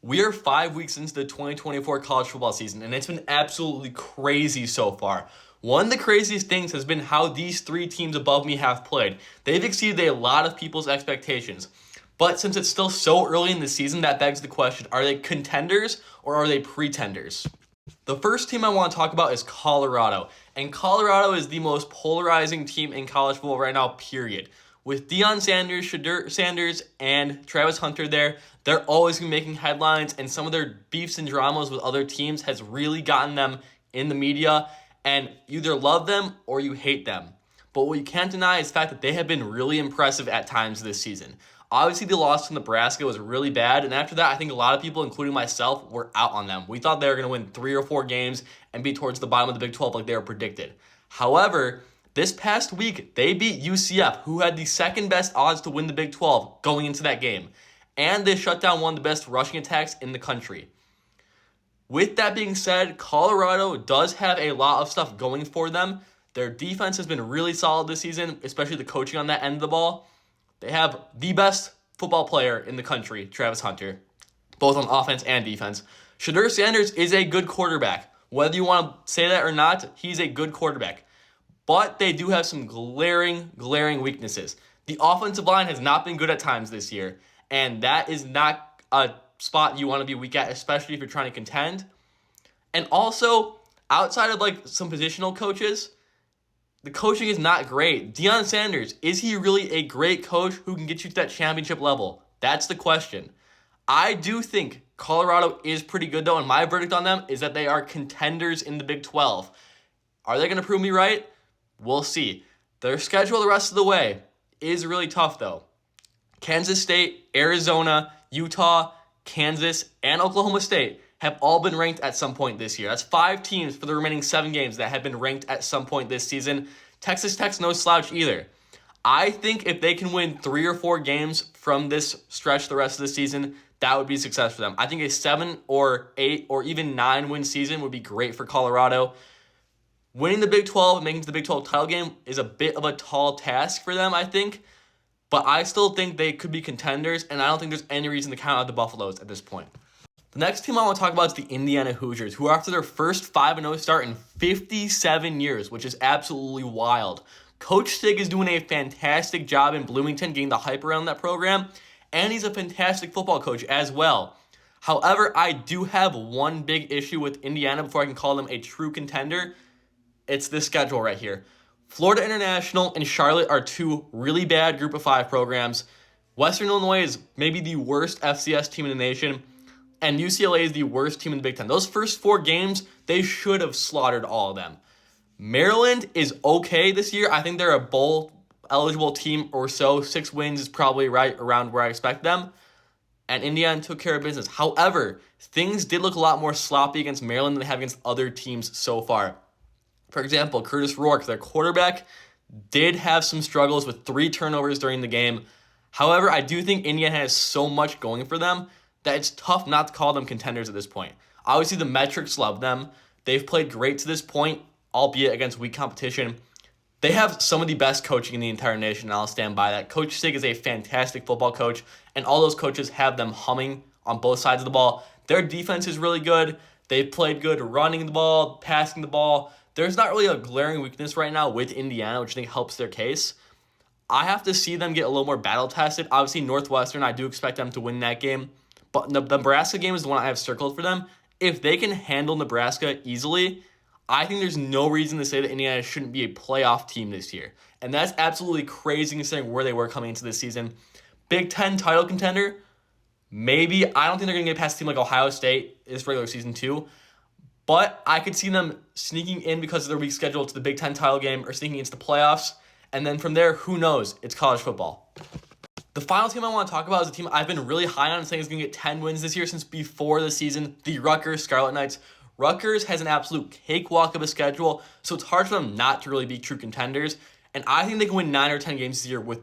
We are 5 weeks into the 2024 college football season, and it's been absolutely crazy so far. One of the craziest things has been how these three teams above me have played. They've exceeded a lot of people's expectations. But since it's still so early in the season, that begs the question, are they contenders or are they pretenders? The first team I want to talk about is Colorado. And Colorado is the most polarizing team in college football right now, period. With Deion Sanders, Shedeur Sanders, and Travis Hunter there, they're always going to be making headlines, and some of their beefs and dramas with other teams has really gotten them in the media, and you either love them or you hate them. But what you can't deny is the fact that they have been really impressive at times this season. Obviously, the loss to Nebraska was really bad, and after that, I think a lot of people, including myself, were out on them. We thought they were going to win 3 or 4 games and be towards the bottom of the Big 12 like they were predicted. However, this past week, they beat UCF, who had the second best odds to win the Big 12 going into that game. And they shut down one of the best rushing attacks in the country. With that being said, Colorado does have a lot of stuff going for them. Their defense has been really solid this season, especially the coaching on that end of the ball. They have the best football player in the country, Travis Hunter, both on offense and defense. Shedeur Sanders is a good quarterback. Whether you want to say that or not, he's a good quarterback. But they do have some glaring weaknesses. The offensive line has not been good at times this year, and that is not a spot you want to be weak at, especially if you're trying to contend. And also, outside of like some positional coaches, the coaching is not great. Deion Sanders, is he really a great coach who can get you to that championship level? That's the question. I do think Colorado is pretty good though, and my verdict on them is that they are contenders in the Big 12. Are they going to prove me right? We'll see. Their schedule the rest of the way is really tough though. Kansas State, Arizona, Utah, Kansas, and Oklahoma State have all been ranked at some point this year. That's 5 teams for the remaining 7 games that have been ranked at some point this season. Texas Tech's no slouch either. I think if they can win 3 or 4 games from this stretch the rest of the season, that would be success for them. I think a 7 or 8 or even 9 win season would be great for Colorado. Winning the Big 12 and making it to the Big 12 title game is a bit of a tall task for them, I think. But I still think they could be contenders, and I don't think there's any reason to count out the Buffaloes at this point. The next team I want to talk about is the Indiana Hoosiers, who are after their first 5-0 start in 57 years, which is absolutely wild. Coach Sig is doing a fantastic job in Bloomington, getting the hype around that program, and he's a fantastic football coach as well. However, I do have one big issue with Indiana before I can call them a true contender. It's this schedule right here. Florida International and Charlotte are 2 really bad Group of 5 programs. Western Illinois is maybe the worst FCS team in the nation, and UCLA is the worst team in the Big Ten. Those first 4 games, they should have slaughtered all of them. Maryland is okay this year. I think they're a bowl-eligible team or so. 6 wins is probably right around where I expect them. And Indiana took care of business. However, things did look a lot more sloppy against Maryland than they have against other teams so far. For example, Curtis Rourke, their quarterback, did have some struggles with 3 turnovers during the game. However, I do think Indiana has so much going for them that it's tough not to call them contenders at this point. Obviously, the metrics love them. They've played great to this point, albeit against weak competition. They have some of the best coaching in the entire nation, and I'll stand by that. Coach Sig is a fantastic football coach, and all those coaches have them humming on both sides of the ball. Their defense is really good. They've played good running the ball, passing the ball. There's not really a glaring weakness right now with Indiana, which I think helps their case. I have to see them get a little more battle-tested. Obviously, Northwestern, I do expect them to win that game. But the Nebraska game is the one I have circled for them. If they can handle Nebraska easily, I think there's no reason to say that Indiana shouldn't be a playoff team this year. And that's absolutely crazy considering where they were coming into this season. Big Ten title contender? Maybe. I don't think they're going to get past a team like Ohio State this regular season too. But I could see them sneaking in because of their weak schedule to the Big Ten title game or sneaking into the playoffs. And then from there, who knows? It's college football. The final team I want to talk about is a team I've been really high on and saying is going to get 10 wins this year since before the season, the Rutgers Scarlet Knights. Rutgers has an absolute cakewalk of a schedule, so it's hard for them not to really be true contenders. And I think they can win 9 or 10 games this year with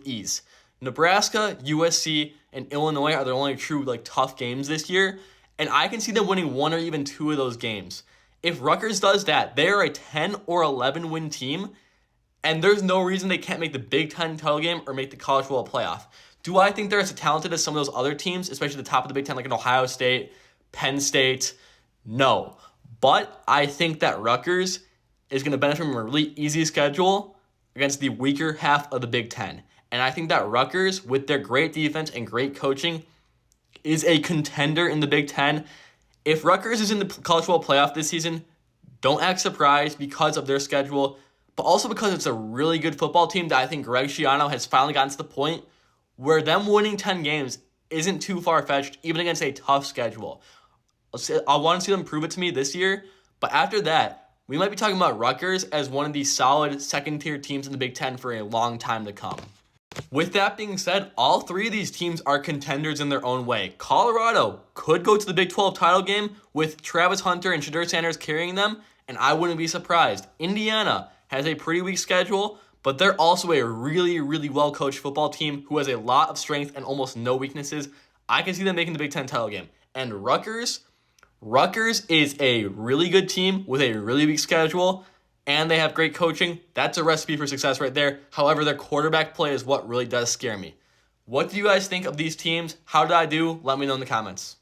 ease. Nebraska, USC, and Illinois are their only true tough games this year. And I can see them winning 1 or even 2 of those games. If Rutgers does that, they are a 10 or 11 win team, and there's no reason they can't make the Big Ten title game or make the college football playoff. Do I think they're as talented as some of those other teams, especially the top of the Big Ten, like in Ohio State, Penn State? No. But I think that Rutgers is going to benefit from a really easy schedule against the weaker half of the Big Ten. And I think that Rutgers, with their great defense and great coaching, is a contender in the Big Ten. If Rutgers is in the college football playoff this season, don't act surprised because of their schedule, but also because it's a really good football team that I think Greg Schiano has finally gotten to the point where them winning 10 games isn't too far-fetched, even against a tough schedule. I want to see them prove it to me this year, but after that, we might be talking about Rutgers as one of the solid second-tier teams in the Big Ten for a long time to come. With that being said, all three of these teams are contenders in their own way. Colorado could go to the Big 12 title game with Travis Hunter and Shedeur Sanders carrying them, and I wouldn't be surprised. Indiana has a pretty weak schedule, but they're also a really, really well-coached football team who has a lot of strength and almost no weaknesses. I can see them making the Big Ten title game. And Rutgers is a really good team with a really weak schedule, and they have great coaching. That's a recipe for success right there. However, their quarterback play is what really does scare me. What do you guys think of these teams? How did I do? Let me know in the comments.